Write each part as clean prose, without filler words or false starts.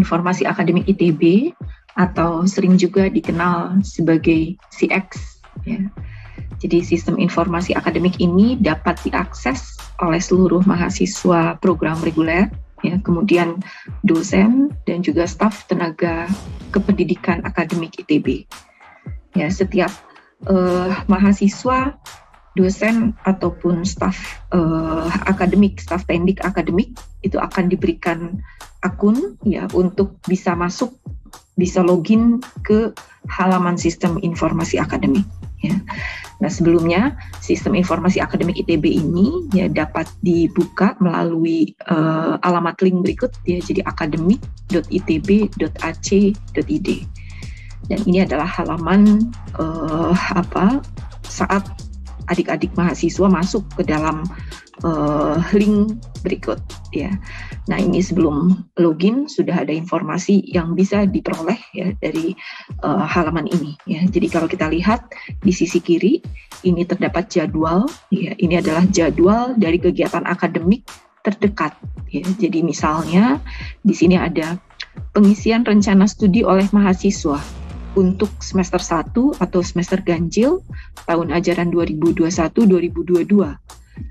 Informasi Akademik ITB atau sering juga dikenal sebagai CX. Ya. Jadi Sistem Informasi Akademik ini dapat diakses oleh seluruh mahasiswa program reguler, ya, kemudian dosen dan juga staf tenaga kependidikan akademik ITB. Ya, setiap mahasiswa, dosen ataupun staf akademik, staf pendik akademik itu akan diberikan akun ya untuk bisa masuk, bisa login ke halaman Sistem Informasi Akademik. Ya. Nah, sebelumnya Sistem Informasi Akademik ITB ini ya dapat dibuka melalui alamat link berikut ya, jadi akademik.itb.ac.id. Dan ini adalah halaman saat adik-adik mahasiswa masuk ke dalam link berikut ya. Nah, ini sebelum login sudah ada informasi yang bisa diperoleh ya dari halaman ini ya. Jadi kalau kita lihat di sisi kiri ini terdapat jadwal ya. Ini adalah jadwal dari kegiatan akademik terdekat ya. Jadi misalnya di sini ada pengisian rencana studi oleh mahasiswa untuk semester 1 atau semester ganjil tahun ajaran 2021-2022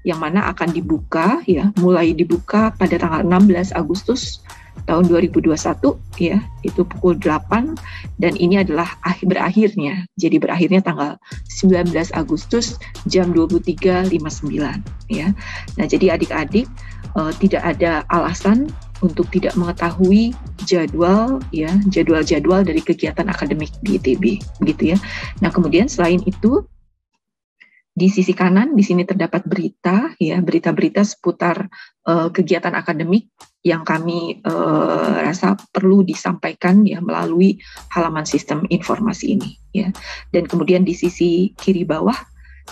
yang mana akan dibuka ya, mulai dibuka pada tanggal 16 Agustus tahun 2021 ya, itu pukul 8 dan ini adalah berakhirnya. Jadi berakhirnya tanggal 19 Agustus jam 23.59 ya. Nah, jadi adik-adik tidak ada alasan untuk tidak mengetahui jadwal ya, jadwal-jadwal dari kegiatan akademik di ITB begitu ya. Nah, kemudian selain itu di sisi kanan di sini terdapat berita ya, berita-berita seputar kegiatan akademik yang kami rasa perlu disampaikan ya melalui halaman Sistem Informasi ini ya. Dan kemudian di sisi kiri bawah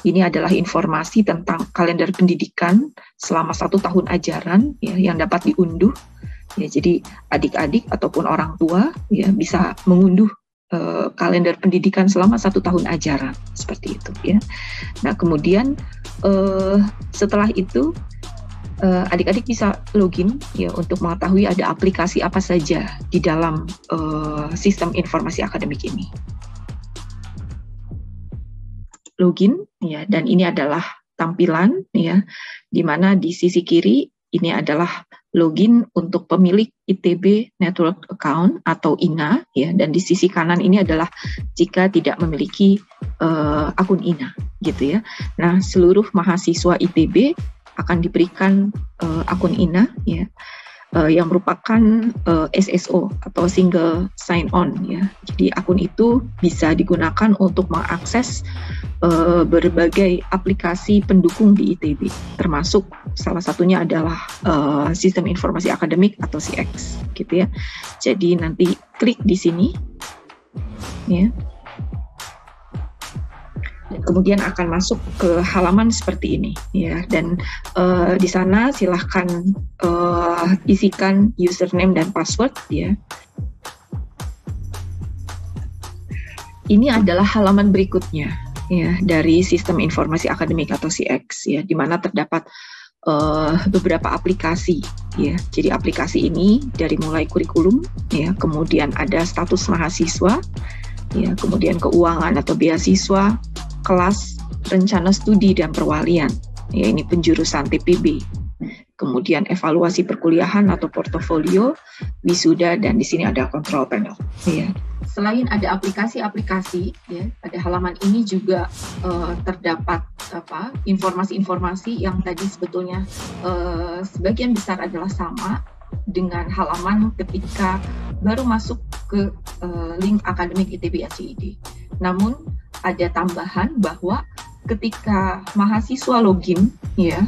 ini adalah informasi tentang kalender pendidikan selama 1 tahun ajaran ya, yang dapat diunduh. Ya, jadi adik-adik ataupun orang tua ya bisa mengunduh kalender pendidikan selama 1 tahun ajaran seperti itu ya. Nah, kemudian setelah itu adik-adik bisa login ya untuk mengetahui ada aplikasi apa saja di dalam Sistem Informasi Akademik ini. Login ya, dan ini adalah tampilan ya, di mana di sisi kiri ini adalah login untuk pemilik ITB Network Account atau INA ya, dan di sisi kanan ini adalah jika tidak memiliki akun INA gitu ya. Nah, seluruh mahasiswa ITB akan diberikan akun INA ya, yang merupakan SSO atau single sign on ya. Jadi akun itu bisa digunakan untuk mengakses berbagai aplikasi pendukung di ITB, termasuk salah satunya adalah Sistem Informasi Akademik atau CX gitu ya. Jadi nanti klik di sini ya. Dan kemudian akan masuk ke halaman seperti ini ya, dan di sana silahkan isikan username dan password ya. Ini adalah halaman berikutnya ya dari Sistem Informasi Akademik atau CX ya, di mana terdapat beberapa aplikasi ya. Jadi aplikasi ini dari mulai kurikulum ya, kemudian ada status mahasiswa ya, kemudian keuangan atau beasiswa, kelas, rencana studi dan perwalian ya, ini penjurusan TPB, kemudian evaluasi perkuliahan atau portofolio, wisuda, dan di sini ada control panel ya. Selain ada aplikasi-aplikasi ya, pada halaman ini juga terdapat informasi-informasi yang tadi sebetulnya sebagian besar adalah sama dengan halaman ketika baru masuk ke link akademik ITB ACID. Namun ada tambahan bahwa ketika mahasiswa login ya,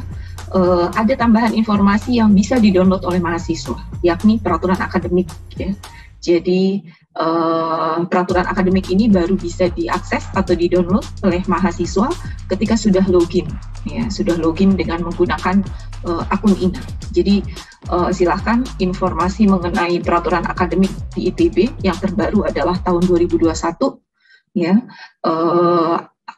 ada tambahan informasi yang bisa didownload oleh mahasiswa, yakni peraturan akademik ya. Jadi peraturan akademik ini baru bisa diakses atau didownload oleh mahasiswa ketika sudah login ya, sudah login dengan menggunakan akun INA. Jadi silahkan informasi mengenai peraturan akademik di ITB yang terbaru adalah tahun 2021 ya,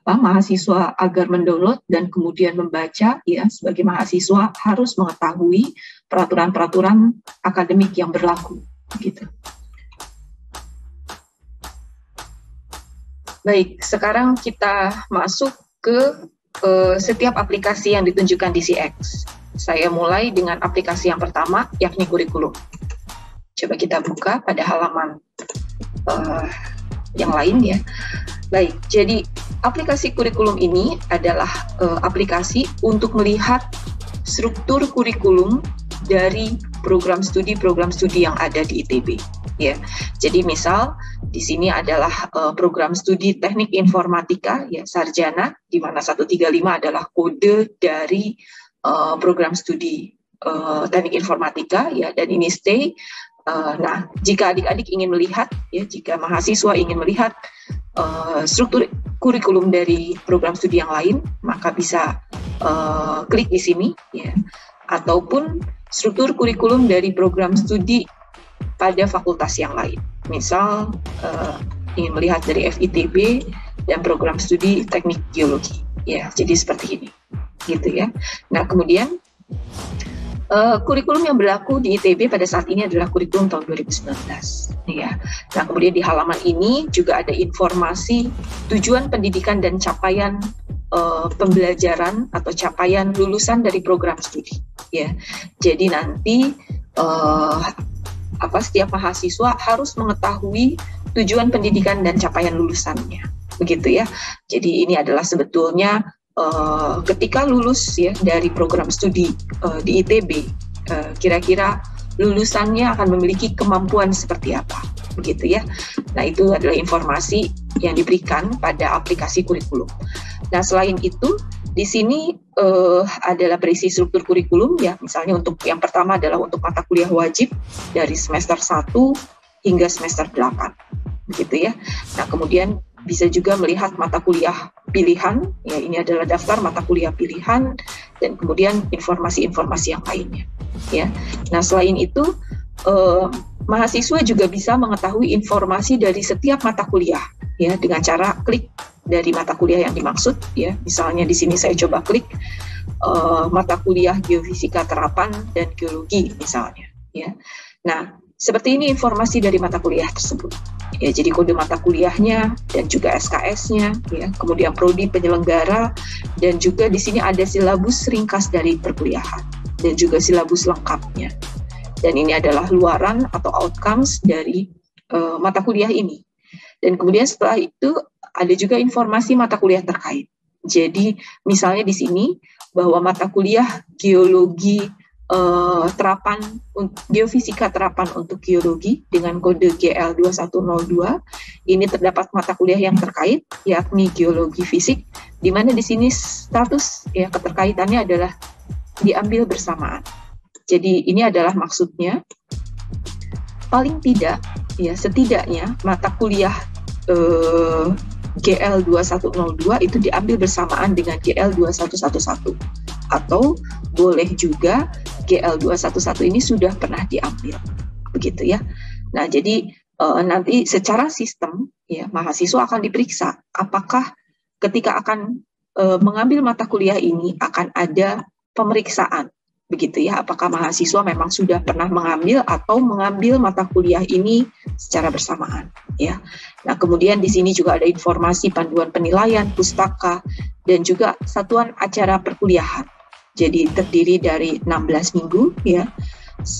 mahasiswa agar mendownload dan kemudian membaca ya, sebagai mahasiswa harus mengetahui peraturan-peraturan akademik yang berlaku gitu. Baik, sekarang kita masuk ke setiap aplikasi yang ditunjukkan di CX. Saya mulai dengan aplikasi yang pertama, yakni kurikulum. Coba kita buka pada halaman yang lain ya. Baik, jadi aplikasi kurikulum ini adalah aplikasi untuk melihat struktur kurikulum dari program studi yang ada di ITB. Ya, jadi misal di sini adalah program studi teknik informatika ya sarjana, di mana 135 adalah kode dari program studi teknik informatika ya, dan ini stay. Nah, jika adik-adik ingin melihat ya, jika mahasiswa ingin melihat struktur kurikulum dari program studi yang lain, maka bisa klik di sini ya, ataupun struktur kurikulum dari program studi pada fakultas yang lain. Misal ingin melihat dari FITB dan program studi teknik geologi. Ya, jadi seperti ini, gitu ya. Nah, kemudian kurikulum yang berlaku di ITB pada saat ini adalah kurikulum tahun 2019. Ya. Nah, kemudian di halaman ini juga ada informasi tujuan pendidikan dan capaian pembelajaran atau capaian lulusan dari program studi. Ya, jadi nanti setiap mahasiswa harus mengetahui tujuan pendidikan dan capaian lulusannya, begitu ya. Jadi ini adalah sebetulnya ketika lulus ya dari program studi di ITB, kira-kira lulusannya akan memiliki kemampuan seperti apa, begitu ya. Nah, itu adalah informasi yang diberikan pada aplikasi kurikulum. Nah, selain itu di sini adalah berisi struktur kurikulum ya, misalnya untuk yang pertama adalah untuk mata kuliah wajib dari semester 1 hingga semester 8, begitu ya. Nah, kemudian bisa juga melihat mata kuliah pilihan ya, ini adalah daftar mata kuliah pilihan dan kemudian informasi-informasi yang lainnya ya. Nah, selain itu mahasiswa juga bisa mengetahui informasi dari setiap mata kuliah ya, dengan cara klik dari mata kuliah yang dimaksud ya. Misalnya di sini saya coba klik mata kuliah geofisika terapan dan geologi misalnya ya. Nah, seperti ini informasi dari mata kuliah tersebut ya, jadi kode mata kuliahnya dan juga SKS-nya ya, kemudian prodi penyelenggara, dan juga di sini ada silabus ringkas dari perkuliahan dan juga silabus lengkapnya. Dan ini adalah luaran atau outcomes dari mata kuliah ini. Dan kemudian setelah itu ada juga informasi mata kuliah terkait. Jadi misalnya di sini bahwa mata kuliah geologi terapan, geofisika terapan untuk geologi dengan kode GL2102, ini terdapat mata kuliah yang terkait yakni geologi fisik, di mana di sini status ya keterkaitannya adalah diambil bersamaan. Jadi ini adalah maksudnya paling tidak ya, setidaknya mata kuliah GL2102 itu diambil bersamaan dengan GL2111, atau boleh juga GL211 ini sudah pernah diambil, begitu ya. Nah, jadi nanti secara sistem ya, mahasiswa akan diperiksa apakah ketika akan mengambil mata kuliah ini akan ada pemeriksaan, begitu ya, apakah mahasiswa memang sudah pernah mengambil atau mengambil mata kuliah ini secara bersamaan ya. Nah, kemudian di sini juga ada informasi panduan penilaian, pustaka, dan juga satuan acara perkuliahan. Jadi terdiri dari 16 minggu ya,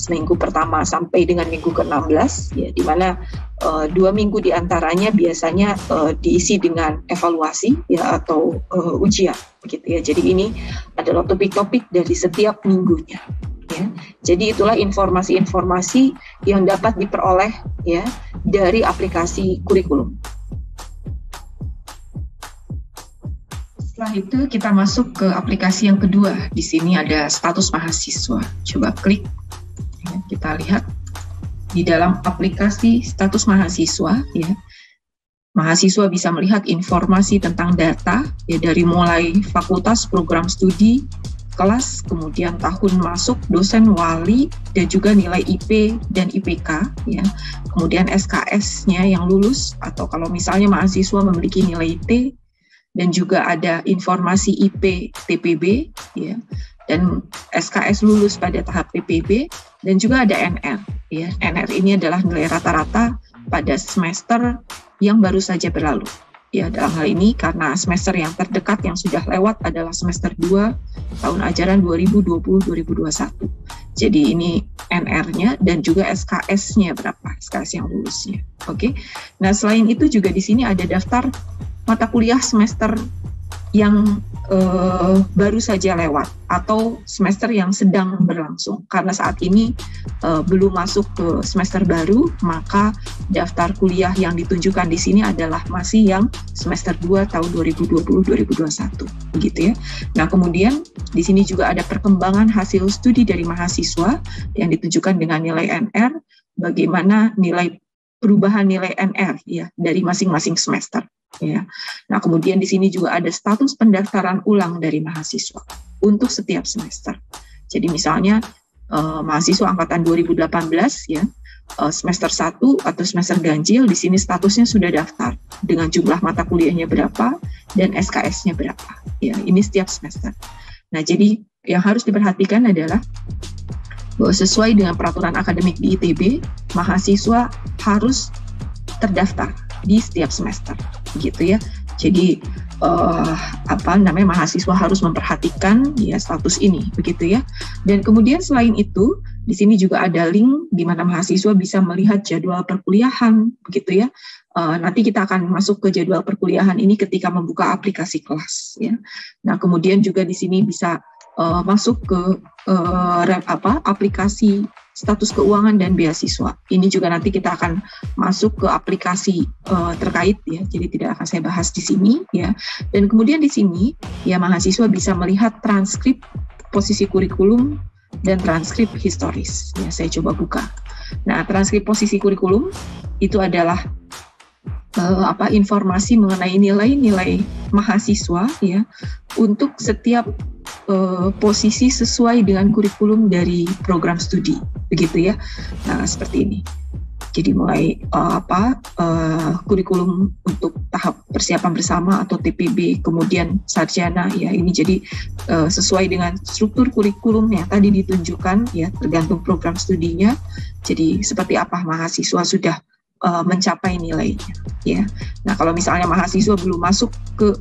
minggu pertama sampai dengan minggu ke-16 ya, di mana 2 minggu diantaranya biasanya diisi dengan evaluasi ya atau ujian, begitu ya. Jadi ini adalah topik-topik dari setiap minggunya ya. Jadi itulah informasi-informasi yang dapat diperoleh ya dari aplikasi kurikulum. Setelah itu kita masuk ke aplikasi yang kedua. Di sini ada status mahasiswa. Coba klik. Ya, kita lihat di dalam aplikasi status mahasiswa ya. Mahasiswa bisa melihat informasi tentang data ya, dari mulai fakultas, program studi, kelas, kemudian tahun masuk, dosen, wali, dan juga nilai IP dan IPK ya. Kemudian SKS-nya yang lulus, atau kalau misalnya mahasiswa memiliki nilai T, dan juga ada informasi IP TPB ya, dan SKS lulus pada tahap PPB, dan juga ada NR. Ya, NR ini adalah nilai rata-rata pada semester yang baru saja berlalu. Ya, dalam hal ini karena semester yang terdekat yang sudah lewat adalah semester 2 tahun ajaran 2020-2021. Jadi ini NR-nya dan juga SKS-nya berapa, SKS yang lulusnya. Oke. Nah, selain itu juga di sini ada daftar mata kuliah semester yang baru saja lewat atau semester yang sedang berlangsung. Karena saat ini belum masuk ke semester baru, maka daftar kuliah yang ditunjukkan di sini adalah masih yang semester 2 tahun 2020-2021, begitu ya. Nah, kemudian di sini juga ada perkembangan hasil studi dari mahasiswa yang ditunjukkan dengan nilai NR, bagaimana perubahan nilai NR ya dari masing-masing semester. Ya. Nah, kemudian di sini juga ada status pendaftaran ulang dari mahasiswa untuk setiap semester. Jadi misalnya mahasiswa angkatan 2018 ya, semester 1 atau semester ganjil, di sini statusnya sudah daftar dengan jumlah mata kuliahnya berapa dan SKS-nya berapa. Ya, ini setiap semester. Nah, jadi yang harus diperhatikan adalah bahwa sesuai dengan peraturan akademik di ITB, mahasiswa harus terdaftar di setiap semester, gitu ya. Jadi mahasiswa harus memperhatikan ya status ini, begitu ya. Dan kemudian selain itu, di sini juga ada link di mana mahasiswa bisa melihat jadwal perkuliahan, begitu ya. Nanti kita akan masuk ke jadwal perkuliahan ini ketika membuka aplikasi kelas, ya. Nah, kemudian juga di sini bisa masuk ke aplikasi status keuangan dan beasiswa. Ini juga nanti kita akan masuk ke aplikasi terkait ya. Jadi tidak akan saya bahas di sini ya. Dan kemudian di sini ya mahasiswa bisa melihat transkrip posisi kurikulum dan transkrip historis. Ya, saya coba buka. Nah, transkrip posisi kurikulum itu adalah informasi mengenai nilai-nilai mahasiswa ya untuk setiap posisi sesuai dengan kurikulum dari program studi, begitu ya. Nah, seperti ini. Jadi mulai kurikulum untuk tahap persiapan bersama atau TPB, kemudian sarjana ya, ini jadi sesuai dengan struktur kurikulum yang tadi ditunjukkan ya, tergantung program studinya. Jadi seperti apa mahasiswa sudah mencapai nilainya ya. Nah, kalau misalnya mahasiswa belum masuk ke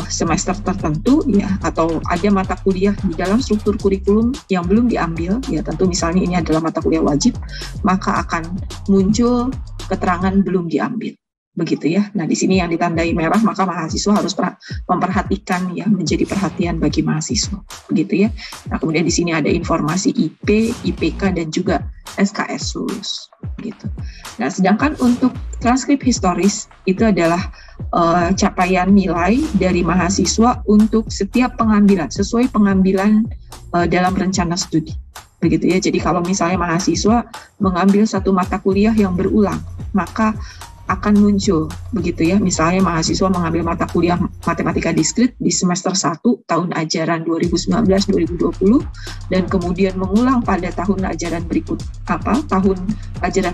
semester tertentu ya, atau ada mata kuliah di dalam struktur kurikulum yang belum diambil ya, tentu misalnya ini adalah mata kuliah wajib, maka akan muncul keterangan belum diambil, begitu ya. Nah, di sini yang ditandai merah, maka mahasiswa harus memperhatikan ya, menjadi perhatian bagi mahasiswa, begitu ya. Nah, kemudian di sini ada informasi IP, IPK dan juga SKS lulus, gitu. Nah, sedangkan untuk transkrip historis itu adalah capaian nilai dari mahasiswa untuk setiap pengambilan, sesuai pengambilan dalam rencana studi, begitu ya. Jadi kalau misalnya mahasiswa mengambil satu mata kuliah yang berulang, maka akan muncul, begitu ya. Misalnya mahasiswa mengambil mata kuliah matematika diskrit di semester 1 tahun ajaran 2019-2020 dan kemudian mengulang pada tahun ajaran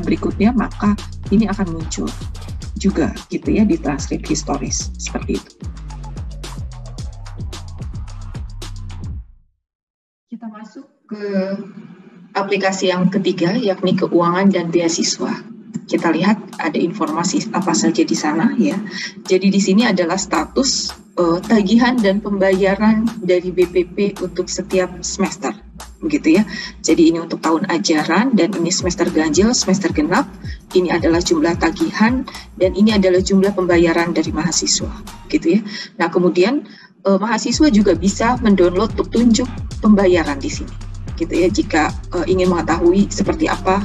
berikutnya, maka ini akan muncul juga, gitu ya, di transkrip historis, seperti itu. Kita masuk ke aplikasi yang ketiga, yakni keuangan dan beasiswa. Kita lihat ada informasi apa saja di sana ya. Jadi di sini adalah status tagihan dan pembayaran dari BPP untuk setiap semester, begitu ya. Jadi ini untuk tahun ajaran dan ini semester ganjil, semester genap. Ini adalah jumlah tagihan dan ini adalah jumlah pembayaran dari mahasiswa, gitu ya. Nah, kemudian mahasiswa juga bisa mendownload petunjuk pembayaran di sini, gitu ya, jika ingin mengetahui seperti apa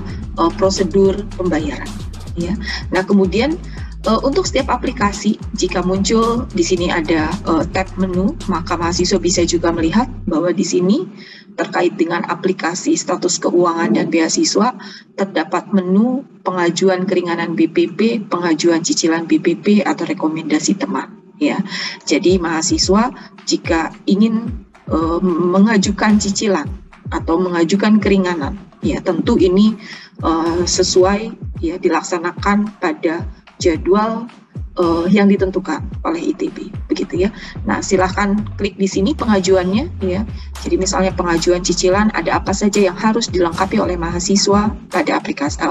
prosedur pembayaran ya. Nah, kemudian untuk setiap aplikasi jika muncul di sini ada tab menu, maka mahasiswa bisa juga melihat bahwa di sini terkait dengan aplikasi status keuangan dan beasiswa terdapat menu pengajuan keringanan BPP, pengajuan cicilan BPP atau rekomendasi teman ya. Jadi mahasiswa jika ingin mengajukan cicilan atau mengajukan keringanan ya, tentu ini sesuai ya, dilaksanakan pada jadwal yang ditentukan oleh ITB, begitu ya. Nah, silahkan klik di sini pengajuannya ya. Jadi misalnya pengajuan cicilan, ada apa saja yang harus dilengkapi oleh mahasiswa pada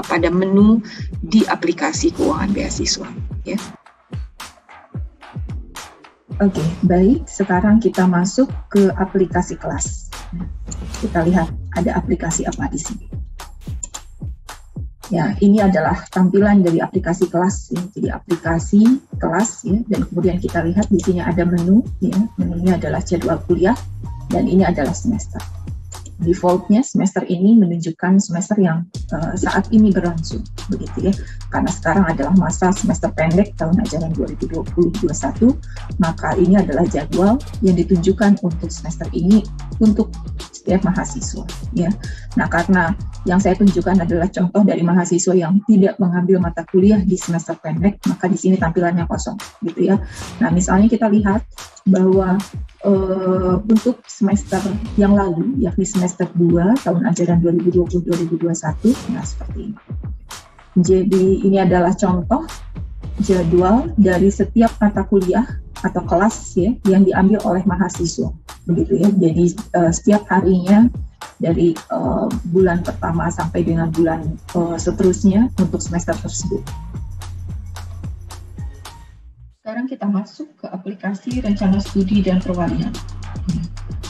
pada menu di aplikasi keuangan beasiswa ya. Oke, baik. Sekarang kita masuk ke aplikasi kelas. Kita lihat ada aplikasi apa di sini. Ya, ini adalah tampilan dari aplikasi kelas. Ya. Jadi aplikasi kelas, ya, dan kemudian kita lihat di sini ada menu. Ya. Menunya adalah jadwal kuliah, dan ini adalah semester. Defaultnya semester ini menunjukkan semester yang saat ini berlangsung, begitu ya. Karena sekarang adalah masa semester pendek tahun ajaran 2020-2021, maka ini adalah jadwal yang ditunjukkan untuk semester ini untuk setiap mahasiswa, ya. Nah, karena yang saya tunjukkan adalah contoh dari mahasiswa yang tidak mengambil mata kuliah di semester pendek, maka di sini tampilannya kosong, gitu ya. Nah, misalnya kita lihat bahwa untuk semester yang lalu, yakni semester 2 tahun ajaran 2020-2021, nah seperti ini. Jadi ini adalah contoh jadwal dari setiap mata kuliah atau kelas ya yang diambil oleh mahasiswa, begitu ya. Jadi setiap harinya dari bulan pertama sampai dengan bulan seterusnya untuk semester tersebut. Sekarang kita masuk ke aplikasi rencana studi dan perwalian.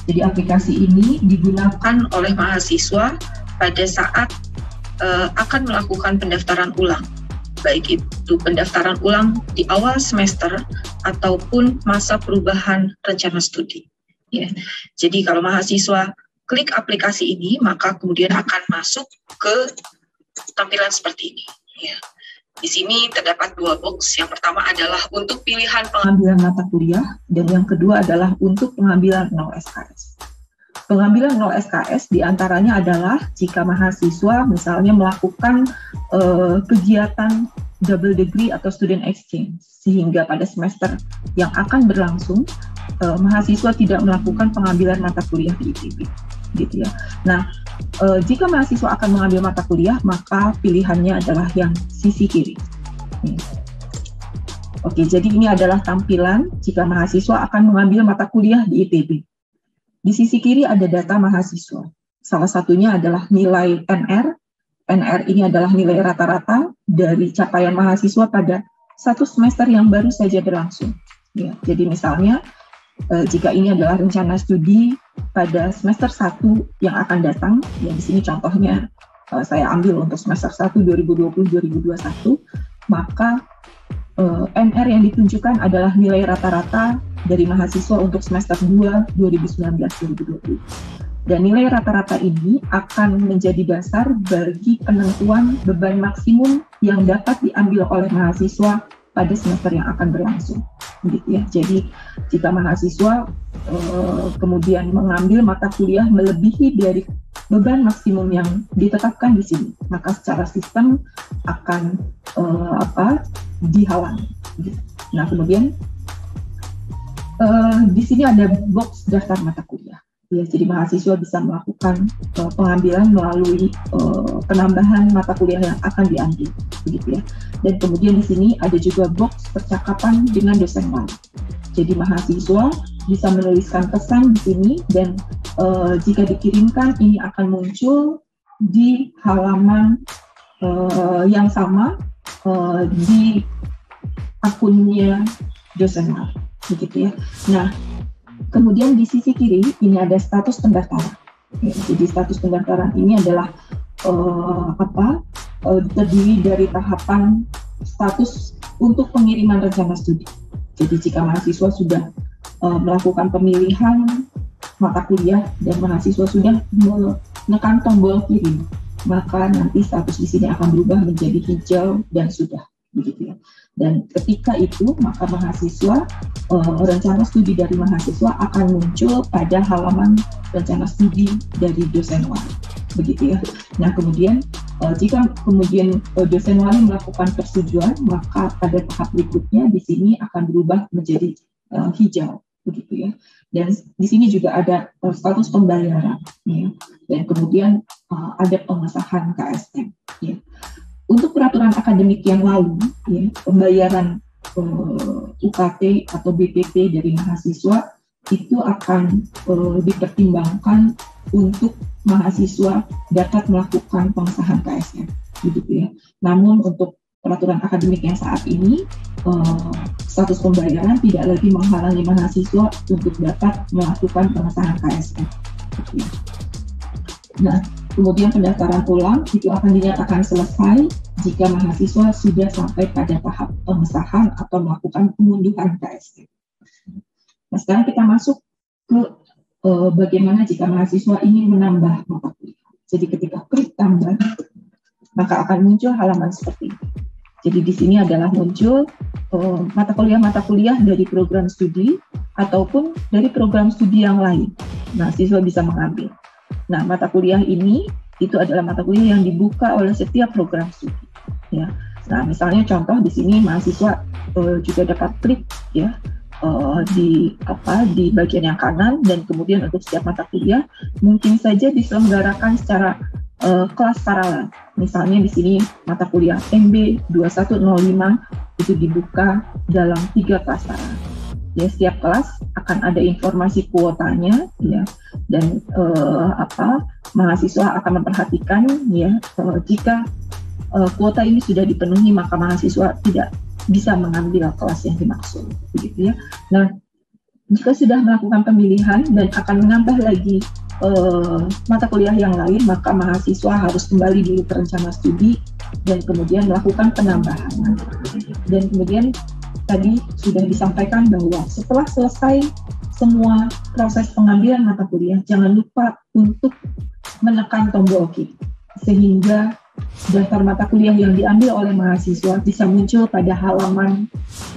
Jadi aplikasi ini digunakan oleh mahasiswa pada saat akan melakukan pendaftaran ulang, baik itu pendaftaran ulang di awal semester ataupun masa perubahan rencana studi. Ya. Jadi kalau mahasiswa klik aplikasi ini, maka kemudian akan masuk ke tampilan seperti ini. Ya. Di sini terdapat dua box. Yang pertama adalah untuk pilihan pengambilan mata kuliah, dan yang kedua adalah untuk pengambilan 0 SKS. Pengambilan 0 SKS diantaranya adalah jika mahasiswa misalnya melakukan kegiatan double degree atau student exchange, sehingga pada semester yang akan berlangsung, mahasiswa tidak melakukan pengambilan mata kuliah di ITB. Gitu ya. Nah, jika mahasiswa akan mengambil mata kuliah, maka pilihannya adalah yang sisi kiri. Oke, jadi ini adalah tampilan jika mahasiswa akan mengambil mata kuliah di ITB. Di sisi kiri ada data mahasiswa. Salah satunya adalah nilai NR. NR ini adalah nilai rata-rata dari capaian mahasiswa pada satu semester yang baru saja berlangsung. Ya, jadi misalnya, jika ini adalah rencana studi pada semester 1 yang akan datang, ya di sini contohnya saya ambil untuk semester 1 2020-2021, maka NR yang ditunjukkan adalah nilai rata-rata dari mahasiswa untuk semester 2 2019-2020. Dan nilai rata-rata ini akan menjadi dasar bagi penentuan beban maksimum yang dapat diambil oleh mahasiswa pada semester yang akan berlangsung, gitu ya. Jadi jika mahasiswa kemudian mengambil mata kuliah melebihi dari beban maksimum yang ditetapkan di sini, maka secara sistem akan dihalangi. Gitu. Nah, kemudian di sini ada box daftar mata kuliah. Ya, jadi mahasiswa bisa melakukan pengambilan melalui penambahan mata kuliah yang akan diambil, begitu ya. Dan kemudian di sini ada juga box percakapan dengan dosen lain. Jadi mahasiswa bisa menuliskan pesan di sini, dan jika dikirimkan ini akan muncul di halaman yang sama di akunnya dosen lain, begitu ya. Nah, kemudian di sisi kiri ini ada status pendaftaran. Ya, jadi status pendaftaran ini adalah terdiri dari tahapan status untuk pengiriman rencana studi. Jadi jika mahasiswa sudah melakukan pemilihan mata kuliah dan mahasiswa sudah menekan tombol kirim, maka nanti status di sini akan berubah menjadi hijau dan sudah, begitu ya. Dan ketika itu maka mahasiswa rencana studi dari mahasiswa akan muncul pada halaman rencana studi dari dosen wali, begitu ya. Nah, kemudian jika kemudian dosen wali melakukan persetujuan, maka pada tahap berikutnya di sini akan berubah menjadi hijau, begitu ya. Dan di sini juga ada status pembayaran, ya. Dan kemudian ada pengesahan KSM, ya. Untuk peraturan akademik yang lalu, ya, pembayaran UKT atau BPP dari mahasiswa itu akan dipertimbangkan untuk mahasiswa dapat melakukan pengesahan KSN, begitu ya. Namun untuk peraturan akademik yang saat ini, status pembayaran tidak lagi menghalangi mahasiswa untuk dapat melakukan pengesahan KSN. Gitu ya. Nah, kemudian pendaftaran ulang itu akan dinyatakan selesai jika mahasiswa sudah sampai pada tahap pengesahan atau melakukan pengunduhan KSN. Nah, sekarang kita masuk ke bagaimana jika mahasiswa ingin menambah mata kuliah. Jadi ketika klik tambah, maka akan muncul halaman seperti ini. Jadi di sini adalah muncul mata kuliah dari program studi ataupun dari program studi yang lain. Nah, siswa bisa mengambil. Nah, mata kuliah ini itu adalah mata kuliah yang dibuka oleh setiap program studi. Ya. Nah, misalnya contoh di sini mahasiswa juga dapat klik ya di bagian yang kanan, dan kemudian untuk setiap mata kuliah mungkin saja diselenggarakan secara kelas paralel. Misalnya di sini mata kuliah MB 2105 itu dibuka dalam 3 kelas paralel. Ya, setiap kelas akan ada informasi kuotanya ya, dan mahasiswa akan memperhatikan ya jika kuota ini sudah dipenuhi maka mahasiswa tidak bisa mengambil kelas yang dimaksud, begitu ya. Nah, jika sudah melakukan pemilihan dan akan menambah lagi mata kuliah yang lain, maka mahasiswa harus kembali dulu ke rencana studi dan kemudian melakukan penambahan. Dan kemudian tadi sudah disampaikan bahwa setelah selesai semua proses pengambilan mata kuliah, jangan lupa untuk menekan tombol OK, sehingga daftar mata kuliah yang diambil oleh mahasiswa bisa muncul pada halaman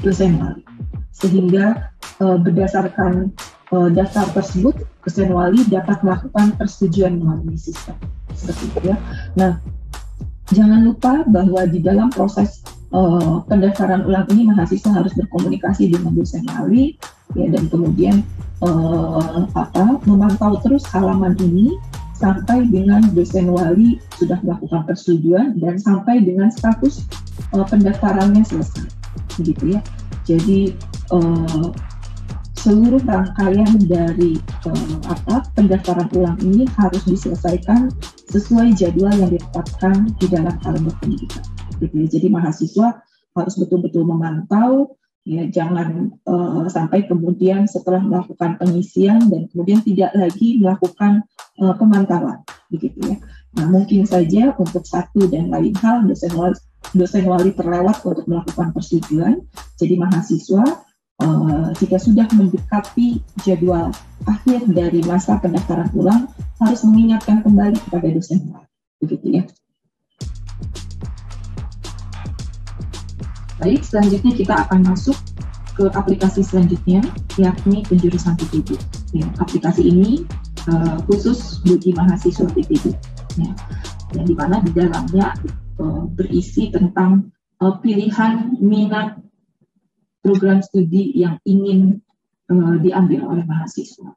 dosen wali. Sehingga berdasarkan daftar tersebut, dosen wali dapat melakukan persetujuan melalui sistem. Seperti itu ya. Nah, jangan lupa bahwa di dalam proses pendaftaran ulang ini mahasiswa harus berkomunikasi dengan dosen wali ya, dan kemudian memantau terus halaman ini sampai dengan dosen wali sudah melakukan persetujuan dan sampai dengan status pendaftarannya selesai, begitu ya. Jadi seluruh rangkaian dari pendaftaran ulang ini harus diselesaikan sesuai jadwal yang ditetapkan di dalam kalender pendidikan. Gitu ya. Jadi mahasiswa harus betul-betul memantau, ya, jangan sampai kemudian setelah melakukan pengisian dan kemudian tidak lagi melakukan pemantauan, begitu ya. Nah, mungkin saja untuk satu dan lain hal dosen wali terlewat untuk melakukan persetujuan. Jadi mahasiswa jika sudah mendekati jadwal akhir dari masa pendaftaran ulang harus mengingatkan kembali kepada dosen wali, begitu ya. Baik, selanjutnya kita akan masuk ke aplikasi selanjutnya, yakni penjurusan PPD. Ya, aplikasi ini khusus bagi mahasiswa PPD, ya, yang dimana di dalamnya berisi tentang pilihan minat program studi yang ingin diambil oleh mahasiswa.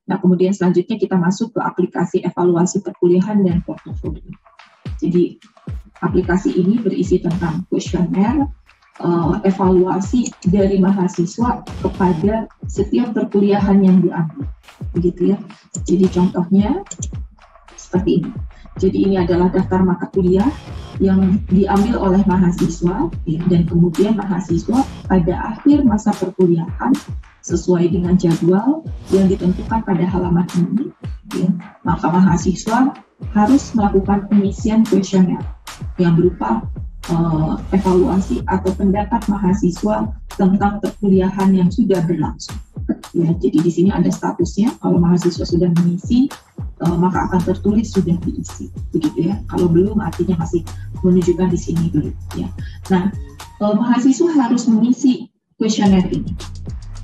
Nah, kemudian selanjutnya kita masuk ke aplikasi evaluasi perkuliahan dan portofolio. Jadi aplikasi ini berisi tentang kuesioner, evaluasi dari mahasiswa kepada setiap perkuliahan yang diambil, begitu ya. Jadi contohnya seperti ini. Jadi ini adalah daftar mata kuliah yang diambil oleh mahasiswa, ya, dan kemudian mahasiswa pada akhir masa perkuliahan sesuai dengan jadwal yang ditentukan pada halaman ini, ya, maka mahasiswa harus melakukan pengisian kuesioner yang berupa evaluasi atau pendapat mahasiswa tentang perkuliahan yang sudah berlangsung. Ya, jadi di sini ada statusnya. Kalau mahasiswa sudah mengisi, maka akan tertulis sudah diisi, begitu ya. Kalau belum, artinya masih menunjukkan di sini dulu. Ya. Nah, mahasiswa harus mengisi kuesioner ini.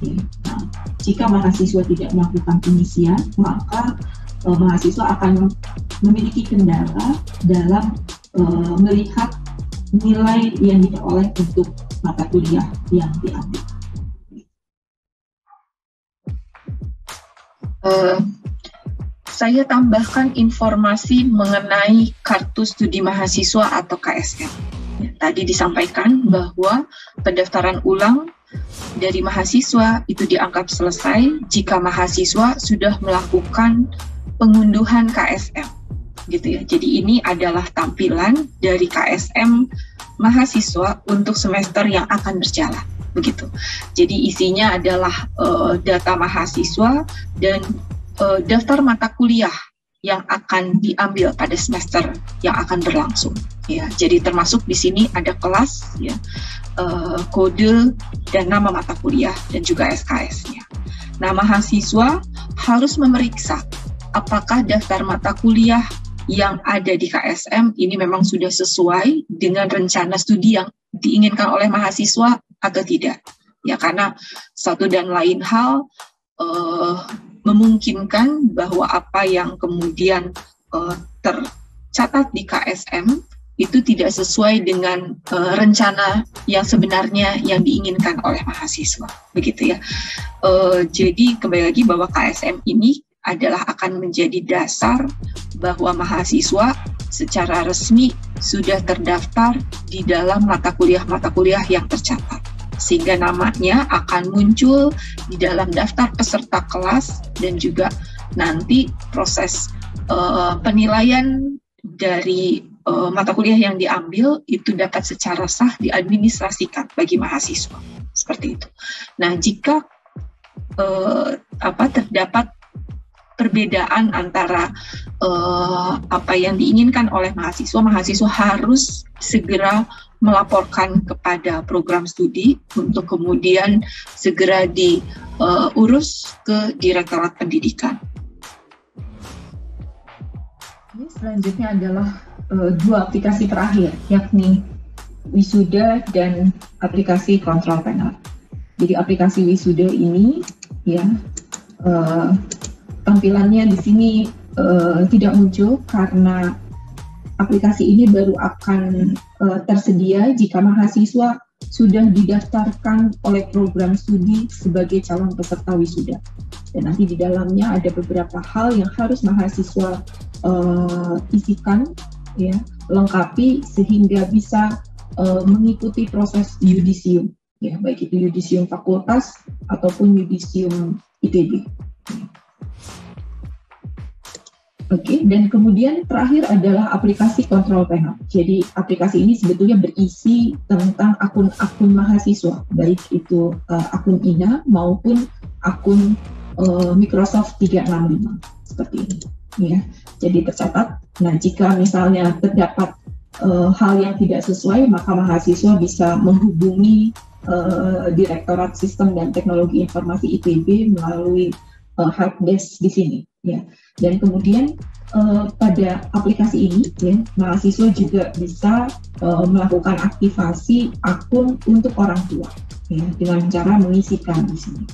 Ya. Nah, jika mahasiswa tidak melakukan pengisian, maka mahasiswa akan memiliki kendala dalam melihat nilai yang diperoleh untuk mata kuliah yang diambil. Saya tambahkan informasi mengenai kartu studi mahasiswa atau KSN. tadi disampaikan bahwa pendaftaran ulang dari mahasiswa itu dianggap selesai jika mahasiswa sudah melakukan pengunduhan KSM, gitu ya. Jadi ini adalah tampilan dari KSM mahasiswa untuk semester yang akan berjalan, begitu. Jadi isinya adalah data mahasiswa dan daftar mata kuliah yang akan diambil pada semester yang akan berlangsung. Ya, jadi termasuk di sini ada kelas, ya, kode dan nama mata kuliah dan juga SKS-nya. Nah, mahasiswa harus memeriksa apakah daftar mata kuliah yang ada di KSM ini memang sudah sesuai dengan rencana studi yang diinginkan oleh mahasiswa atau tidak. Ya, karena satu dan lain hal memungkinkan bahwa apa yang kemudian tercatat di KSM itu tidak sesuai dengan rencana yang sebenarnya yang diinginkan oleh mahasiswa, begitu ya. Jadi kembali lagi bahwa KSM ini adalah akan menjadi dasar bahwa mahasiswa secara resmi sudah terdaftar di dalam mata kuliah yang tercatat, sehingga namanya akan muncul di dalam daftar peserta kelas dan juga nanti proses penilaian dari mata kuliah yang diambil itu dapat secara sah diadministrasikan bagi mahasiswa, seperti itu. Nah, jika terdapat perbedaan antara apa yang diinginkan oleh mahasiswa harus segera melaporkan kepada program studi untuk kemudian segera diurus ke Direktorat Pendidikan. Ini selanjutnya adalah dua aplikasi terakhir, yakni Wisuda dan aplikasi Control Panel. Jadi aplikasi Wisuda ini, ya, tampilannya di sini tidak muncul karena aplikasi ini baru akan tersedia jika mahasiswa sudah didaftarkan oleh program studi sebagai calon peserta wisuda. Dan nanti di dalamnya ada beberapa hal yang harus mahasiswa isikan, ya, lengkapi sehingga bisa mengikuti proses yudisium, ya, baik itu yudisium fakultas ataupun yudisium ITB. Oke, dan kemudian terakhir adalah aplikasi Control Panel. Jadi aplikasi ini sebetulnya berisi tentang akun-akun mahasiswa, baik itu akun INA maupun akun Microsoft 365 seperti ini. Ya, jadi tercatat. Nah, jika misalnya terdapat hal yang tidak sesuai, maka mahasiswa bisa menghubungi Direktorat Sistem dan Teknologi Informasi ITB melalui helpdesk di sini. Ya, dan kemudian pada aplikasi ini, ya, mahasiswa juga bisa melakukan aktivasi akun untuk orang tua, ya, dengan cara mengisikan di sini.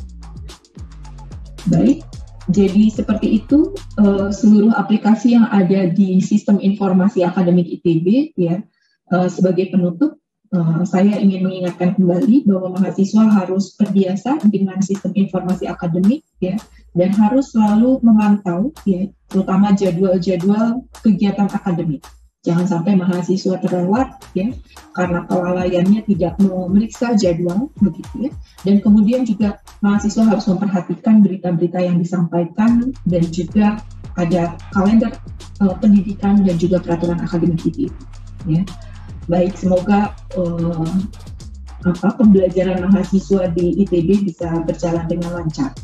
Baik, jadi seperti itu seluruh aplikasi yang ada di Sistem Informasi Akademik ITB, ya. Sebagai penutup, saya ingin mengingatkan kembali bahwa mahasiswa harus terbiasa dengan sistem informasi akademik, ya, dan harus selalu memantau, ya, terutama jadwal-jadwal kegiatan akademik. Jangan sampai mahasiswa terlewat, ya, karena kelalaiannya tidak memeriksa jadwal, begitu ya. Dan kemudian juga mahasiswa harus memperhatikan berita-berita yang disampaikan dan juga ada kalender pendidikan dan juga peraturan akademik ITB, ya. Baik, semoga pembelajaran mahasiswa di ITB bisa berjalan dengan lancar.